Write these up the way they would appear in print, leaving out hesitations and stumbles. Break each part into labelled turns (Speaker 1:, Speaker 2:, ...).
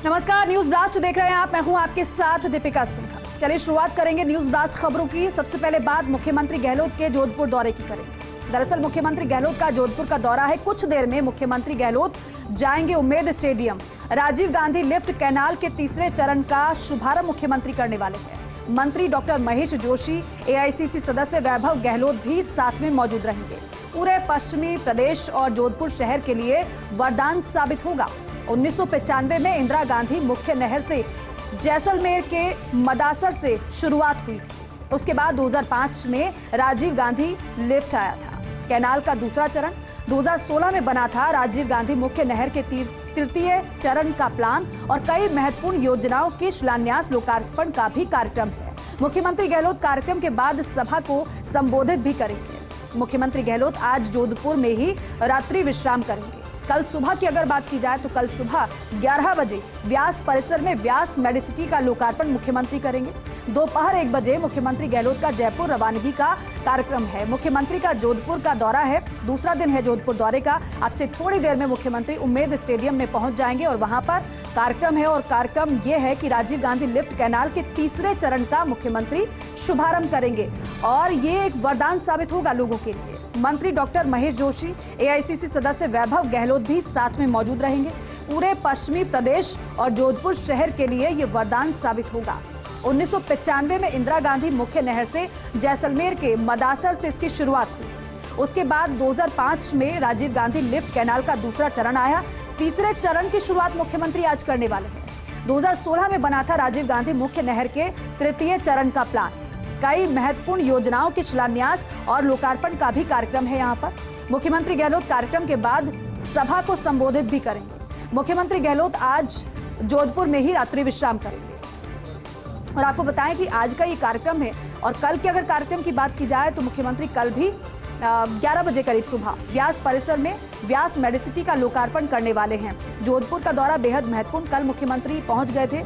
Speaker 1: नमस्कार, news blast देख रहे हैं आप। मैं हूं आपके साथ दीपिका सिंह। चलिए शुरुआत करेंगे न्यूज ब्लास्ट खबरों की। सबसे पहले बात मुख्यमंत्री गहलोत के जोधपुर दौरे की करेंगे। दरअसल मुख्यमंत्री गहलोत का जोधपुर का दौरा है। कुछ देर में मुख्यमंत्री गहलोत जाएंगे Ummed stadium. Rajiv Gandhi lift canal के तीसरे चरण का शुभारंभ मुख्यमंत्री करने वाले हैं। मंत्री डॉक्टर महेश जोशी, एआईसीसी सदस्य वैभव गहलोत भी साथ में मौजूद रहेंगे। पूरे पश्चिमी प्रदेश और जोधपुर शहर के लिए वरदान साबित होगा। 1995 में इंदिरा गांधी मुख्य नहर से जैसलमेर के मदासर से शुरुआत हुई थी। उसके बाद 2005 में राजीव गांधी लिफ्ट आया था। कैनाल का दूसरा चरण 2016 में बना था। राजीव गांधी मुख्य नहर के तृतीय चरण का प्लान और कई महत्वपूर्ण योजनाओं के शिलान्यास लोकार्पण का भी कार्यक्रम है। मुख्यमंत्री गहलोत कार्यक्रम के बाद सभा को संबोधित भी करेंगे। मुख्यमंत्री गहलोत आज जोधपुर में ही रात्रि विश्राम करेंगे। कल सुबह की अगर बात की जाए तो कल सुबह 11 बजे व्यास परिसर में व्यास मेडिसिटी का लोकार्पण मुख्यमंत्री करेंगे। दोपहर 1 बजे मुख्यमंत्री गहलोत का जयपुर रवानगी का कार्यक्रम है। मुख्यमंत्री का जोधपुर का दौरा है, दूसरा दिन है जोधपुर दौरे का। अब से थोड़ी देर में मुख्यमंत्री उम्मेद स्टेडियम में पहुंच जाएंगे और वहां पर कार्यक्रम है। और कार्यक्रम यह है कि राजीव गांधी लिफ्ट कैनाल के तीसरे चरण का मुख्यमंत्री शुभारंभ करेंगे और ये एक वरदान साबित होगा लोगों के लिए। मंत्री डॉक्टर महेश जोशी, एआईसीसी सदस्य वैभव गहलोत भी साथ में मौजूद रहेंगे। पूरे पश्चिमी प्रदेश और जोधपुर शहर के लिए ये वरदान साबित होगा। 1995 में इंदिरा गांधी मुख्य नहर से जैसलमेर के मदासर से इसकी शुरुआत हुई। उसके बाद 2005 में राजीव गांधी लिफ्ट कैनाल का दूसरा चरण आया। तीसरे चरण की शुरुआत मुख्यमंत्री आज करने वाले हैं। 2016 में बना था राजीव गांधी मुख्य नहर के तृतीय चरण का प्लान। कई महत्वपूर्ण योजनाओं के शिलान्यास और लोकार्पण का भी कार्यक्रम है। यहाँ पर मुख्यमंत्री गहलोत कार्यक्रम के बाद सभा को संबोधित भी करेंगे। मुख्यमंत्री गहलोत आज जोधपुर में ही रात्रि विश्राम करेंगे। और आपको बताएं कि आज का ये कार्यक्रम है और कल के अगर कार्यक्रम की बात की जाए तो मुख्यमंत्री कल भी 11 बजे करीब सुबह व्यास परिसर में व्यास मेडिसिटी का लोकार्पण करने वाले हैं। जोधपुर का दौरा बेहद महत्वपूर्ण। कल मुख्यमंत्री पहुंच गए थे।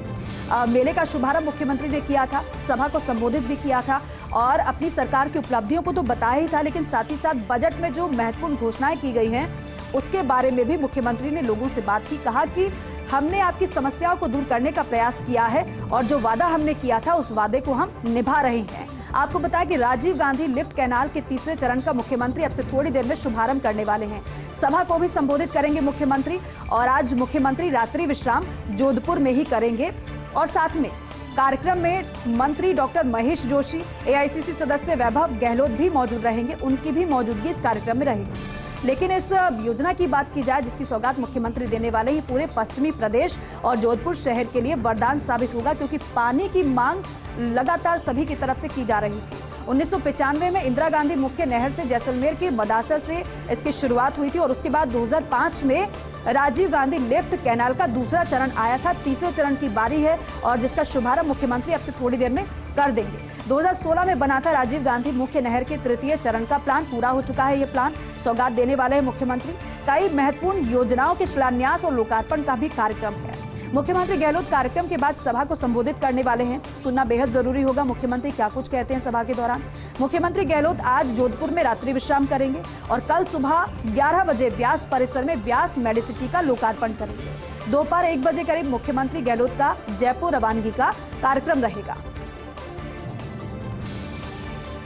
Speaker 1: मेले का शुभारंभ मुख्यमंत्री ने किया था, सभा को संबोधित भी किया था और अपनी सरकार की उपलब्धियों को तो बताया ही था, लेकिन साथ ही साथ बजट में जो महत्वपूर्ण घोषणाएं की गई हैं उसके बारे में भी मुख्यमंत्री ने लोगों से बात की। कहा कि हमने आपकी समस्याओं को दूर करने का प्रयास किया है और जो वादा हमने किया था उस वादे को हम निभा रहे हैं। आपको बताया कि राजीव गांधी लिफ्ट कैनाल के तीसरे चरण का मुख्यमंत्री अब से थोड़ी देर में शुभारंभ करने वाले हैं। सभा को भी संबोधित करेंगे मुख्यमंत्री और आज मुख्यमंत्री रात्रि विश्राम जोधपुर में ही करेंगे। और साथ में कार्यक्रम में मंत्री डॉक्टर महेश जोशी, एआईसीसी सदस्य वैभव गहलोत भी मौजूद रहेंगे। उनकी भी मौजूदगी इस कार्यक्रम में रहेगी। लेकिन इस योजना की बात की जाए जिसकी सौगात मुख्यमंत्री देने वाले हैं, पूरे पश्चिमी प्रदेश और जोधपुर शहर के लिए वरदान साबित होगा, क्योंकि पानी की मांग लगातार सभी की तरफ से की जा रही थी। 1995 में इंदिरा गांधी मुख्य नहर से जैसलमेर के मदासर से इसकी शुरुआत हुई थी और उसके बाद 2005 में राजीव गांधी लिफ्ट कैनाल का दूसरा चरण आया था। तीसरे चरण की बारी है और जिसका शुभारंभ मुख्यमंत्री अब से थोड़ी देर में कर देंगे। 2016 में बना था राजीव गांधी मुख्य नहर के तृतीय चरण का प्लान। पूरा हो चुका है ये प्लान, सौगात देने वाले हैं मुख्यमंत्री। कई महत्वपूर्ण योजनाओं के शिलान्यास और लोकार्पण का भी कार्यक्रम है। मुख्यमंत्री गहलोत कार्यक्रम के बाद सभा को संबोधित करने वाले हैं। सुनना बेहद जरूरी होगा मुख्यमंत्री क्या कुछ कहते हैं सभा के दौरान। मुख्यमंत्री गहलोत आज जोधपुर में रात्रि विश्राम करेंगे और कल सुबह 11 बजे व्यास परिसर में व्यास मेडिसिटी का लोकार्पण करेंगे। दोपहर 1 बजे करीब मुख्यमंत्री गहलोत का जयपुर रवानगी का कार्यक्रम रहेगा।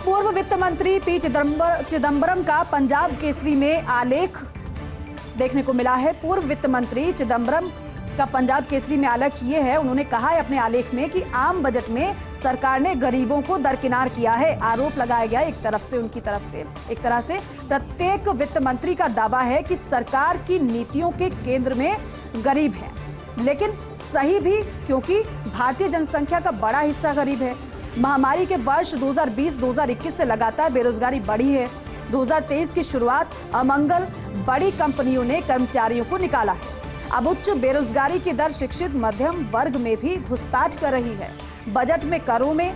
Speaker 1: पूर्व वित्त मंत्री पी चिदंबरम का पंजाब केसरी में आलेख देखने को मिला है। पूर्व वित्त मंत्री चिदंबरम का पंजाब केसरी में आलेख ये है। उन्होंने कहा है अपने आलेख में कि आम बजट में सरकार ने गरीबों को दरकिनार किया है। आरोप लगाया गया एक तरफ से, उनकी तरफ से। एक तरह से प्रत्येक वित्त मंत्री का दावा है कि सरकार की नीतियों के केंद्र में गरीब है, लेकिन सही भी, क्योंकि भारतीय जनसंख्या का बड़ा हिस्सा गरीब है। महामारी के वर्ष 2020-2021 से लगातार बेरोजगारी बढ़ी है। 2023 की शुरुआत अमंगल बड़ी कंपनियों ने कर्मचारियों को निकाला है। अब उच्च बेरोजगारी की दर शिक्षित मध्यम वर्ग में भी घुसपैठ कर रही है। बजट में करों में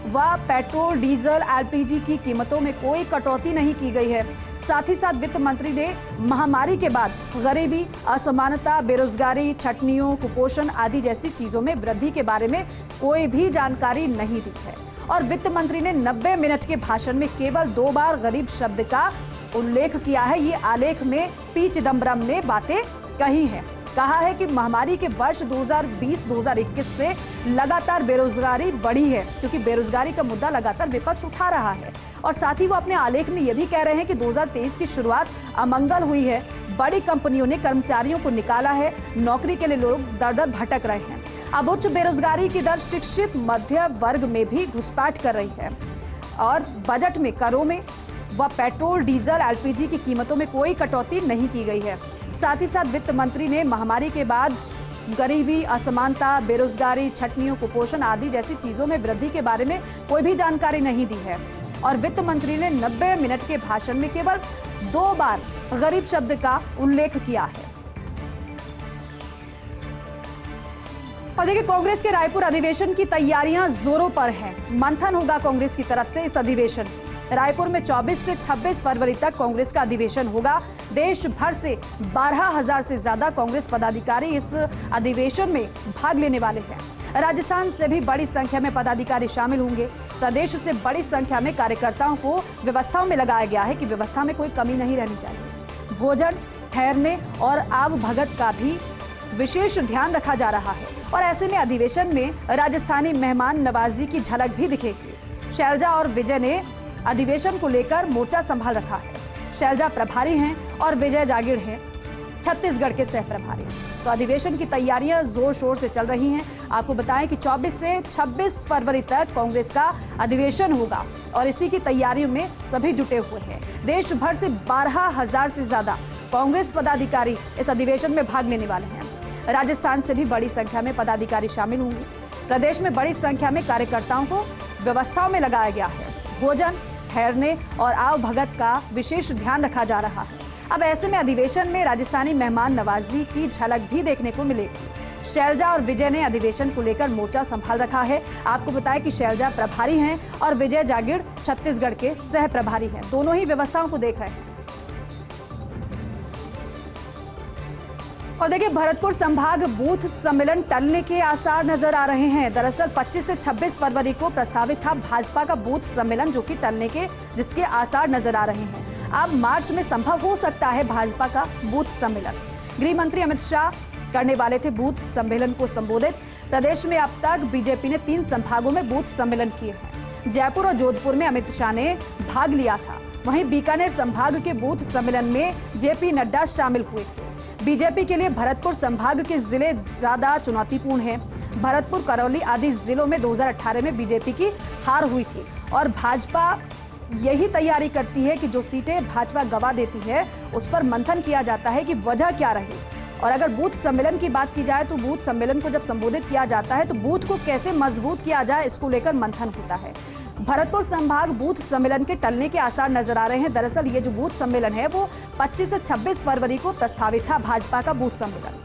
Speaker 1: व पेट्रोल, डीजल, एलपीजी की कीमतों में कोई कटौती नहीं की गई है। साथ ही साथ वित्त मंत्री ने महामारी के बाद गरीबी, असमानता, बेरोजगारी, छटनियों, कुपोषण आदि जैसी चीजों में वृद्धि के बारे में कोई भी जानकारी नहीं दी है। और वित्त मंत्री ने 90 मिनट के भाषण में केवल 2 बार गरीब शब्द का उल्लेख किया है। ये आलेख में पी चिदंबरम ने बातें कही है। कहा है कि महामारी के वर्ष 2020-2021 से लगातार बेरोजगारी बढ़ी है, क्योंकि बेरोजगारी का मुद्दा लगातार विपक्ष उठा रहा है। और साथ ही वो अपने आलेख में ये भी कह रहे हैं कि 2023 की शुरुआत अमंगल हुई है, बड़ी कंपनियों ने कर्मचारियों को निकाला है, नौकरी के लिए लोग दर दर भटक रहे हैं। अब उच्च बेरोजगारी की दर शिक्षित मध्य वर्ग में भी घुसपैठ कर रही है और बजट में करों में व पेट्रोल, डीजल, एलपीजी की कीमतों में कोई कटौती नहीं की गई है। साथ ही साथ वित्त मंत्री ने महामारी के बाद गरीबी, असमानता, बेरोजगारी, छटनियों, कुपोषण आदि जैसी चीजों में वृद्धि के बारे में कोई भी जानकारी नहीं दी है। और वित्त मंत्री ने 90 मिनट के भाषण में केवल 2 बार गरीब शब्द का उल्लेख किया है। और देखिए, कांग्रेस के रायपुर अधिवेशन की तैयारियां जोरों पर हैं। मंथन होगा कांग्रेस की तरफ से इस अधिवेशन। रायपुर में 24 से 26 फरवरी तक कांग्रेस का अधिवेशन होगा। देश भर से 12,000 से ज्यादा कांग्रेस पदाधिकारी इस अधिवेशन में भाग लेने वाले हैं। राजस्थान से भी बड़ी संख्या में पदाधिकारी शामिल होंगे। प्रदेश से बड़ी संख्या में कार्यकर्ताओं को व्यवस्थाओं में लगाया गया है कि व्यवस्था में कोई कमी नहीं रहनी चाहिए। भोजन, ठहरने और आवभगत का भी विशेष ध्यान रखा जा रहा है। और ऐसे में अधिवेशन में राजस्थानी मेहमान नवाजी की झलक भी दिखेगी। शैलजा और विजय ने अधिवेशन को लेकर मोर्चा संभाल रखा है। शैलजा प्रभारी हैं और विजय जागीर हैं छत्तीसगढ़ के सह प्रभारी। तो अधिवेशन की तैयारियां जोर शोर से चल रही हैं। आपको बताएं कि 24 से 26 फरवरी तक कांग्रेस का अधिवेशन होगा और इसी की तैयारियों में सभी जुटे हुए हैं। देश भर से 12,000 से ज्यादा कांग्रेस पदाधिकारी इस अधिवेशन में भाग लेने वाले हैं। राजस्थान से भी बड़ी संख्या में पदाधिकारी शामिल होंगे। प्रदेश में बड़ी संख्या में कार्यकर्ताओं को व्यवस्थाओं में लगाया गया है। भोजन, ठहरने और आवभगत का विशेष ध्यान रखा जा रहा है। अब ऐसे में अधिवेशन में राजस्थानी मेहमान नवाजी की झलक भी देखने को मिलेगी। शैलजा और विजय ने अधिवेशन को लेकर मोर्चा संभाल रखा है। आपको बताएं कि शैलजा प्रभारी हैं और विजय जागीर छत्तीसगढ़ के सह प्रभारी हैं। दोनों ही व्यवस्थाओं को देख रहे हैं। और देखिए, भरतपुर संभाग बूथ सम्मेलन टलने के आसार नजर आ रहे हैं। दरअसल 25 से 26 फरवरी को प्रस्तावित था भाजपा का बूथ सम्मेलन, जो कि टलने के जिसके आसार नजर आ रहे हैं। अब मार्च में संभव हो सकता है भाजपा का बूथ सम्मेलन। गृह मंत्री अमित शाह करने वाले थे बूथ सम्मेलन को संबोधित। प्रदेश में अब तक बीजेपी ने 3 संभागों में बूथ सम्मेलन किए हैं। जयपुर और जोधपुर में अमित शाह ने भाग लिया था। वहीं बीकानेर संभाग के बूथ सम्मेलन में जेपी नड्डा शामिल हुए थे। बीजेपी के लिए भरतपुर संभाग के जिले ज्यादा चुनौतीपूर्ण हैं। भरतपुर, करौली आदि जिलों में 2018 में बीजेपी की हार हुई थी और भाजपा यही तैयारी करती है कि जो सीटें भाजपा गंवा देती है उस पर मंथन किया जाता है कि वजह क्या रही। और अगर बूथ सम्मेलन की बात की जाए तो बूथ सम्मेलन को जब संबोधित किया जाता है तो बूथ को कैसे मजबूत किया जाए, इसको लेकर मंथन होता है। भरतपुर संभाग बूथ सम्मेलन के टलने के आसार नजर आ रहे हैं। दरअसल ये जो बूथ सम्मेलन है वो 25 से 26 फरवरी को प्रस्तावित था भाजपा का बूथ सम्मेलन।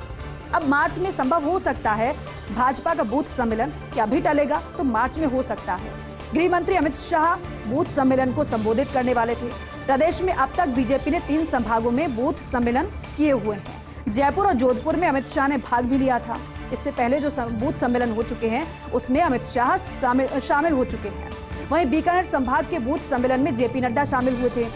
Speaker 1: अब मार्च में संभव हो सकता है भाजपा का बूथ सम्मेलन। क्या अभी टलेगा तो मार्च में हो सकता है। गृह मंत्री अमित शाह बूथ सम्मेलन को संबोधित करने वाले थे। प्रदेश में अब तक बीजेपी ने 3 संभागों में बूथ सम्मेलन किए हुए हैं। जयपुर और जोधपुर में अमित शाह ने भाग भी लिया था। इससे पहले जो बूथ सम्मेलन हो चुके हैं उसमें अमित शाह शामिल हो चुके हैं। वहीं बीकानेर संभाग के बूथ सम्मेलन में जेपी नड्डा शामिल हुए थे।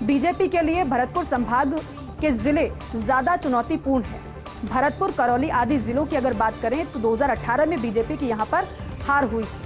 Speaker 1: बीजेपी के लिए भरतपुर संभाग के जिले ज्यादा चुनौतीपूर्ण है। भरतपुर, करौली आदि जिलों की अगर बात करें तो 2018 में बीजेपी की यहां पर हार हुई थी।